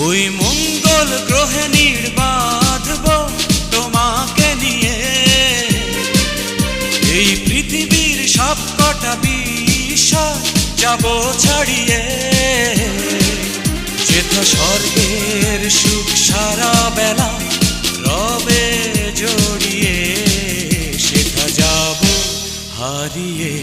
ওই মঙ্গল গ্রহে নির্বাধব তোমাকে নিয়ে, এই পৃথিবীর সব কটা বিষয় যাব ছাড়িয়ে। যেথা স্বর্গের সুখ সারা বেলা রবে জড়িয়ে, সেথা যাব হারিয়ে।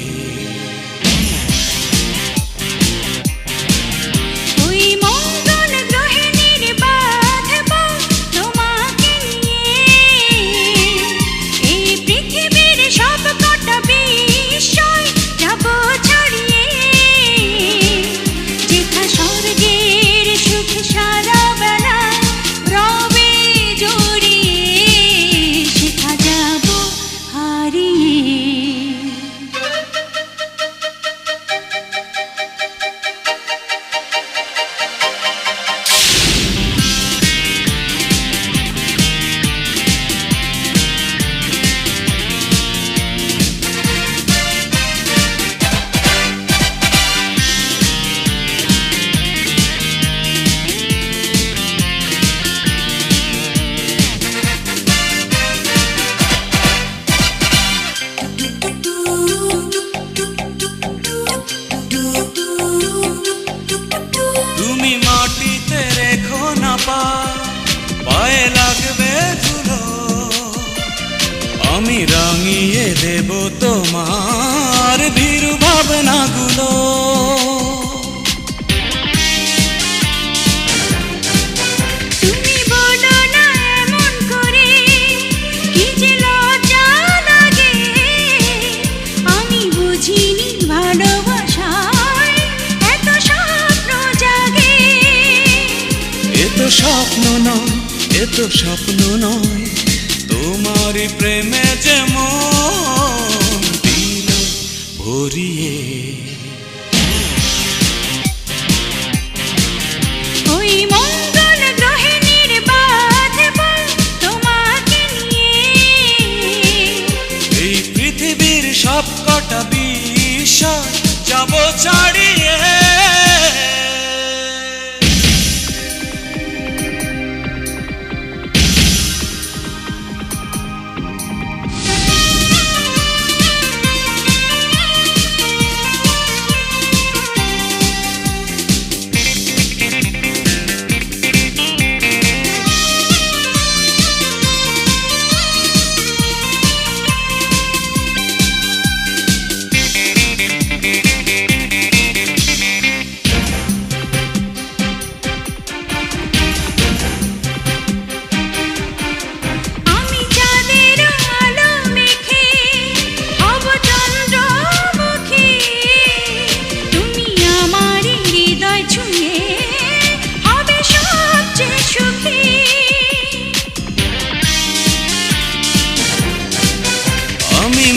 পায়ে লাগবে ধুলো, আমি রাঙিয়ে দেব তোমার ভীরু ভাবনাগুলো। তুমি বলো না এমন করে, কি যে লজ্জা লাগে। আমি বুঝিনি ভালোবাসায় এত স্বপ্ন জাগে। এত স্বপ্ন নয়, এত স্বপ্ন নয়, তোমার প্রেমে যেমন দিল ভরিয়ে। ওই মঙ্গল গ্রহে নির্বাধব তোমাকে নিয়ে, এই পৃথিবীর সব কটা বিষয় যাব ছাড়িয়ে।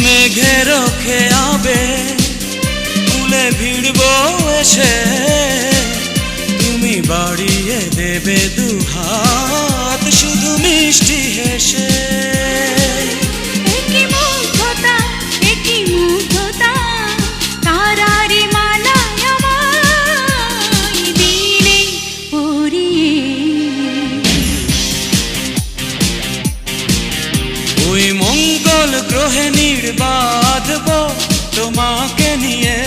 মেঘের খেয়াবে ফুলে ভিড়ব এসে, তুমি বাড়িয়ে দেবে দুহাত শুধু মিষ্টি হেসে। একই মুগ্ধতা, একই মুগ্ধতা, তারারে মালায় আমায় দিলে পরিয়ে। ওই মঙ্গল গ্রহে নির্বাধব তোমাকে নিয়ে,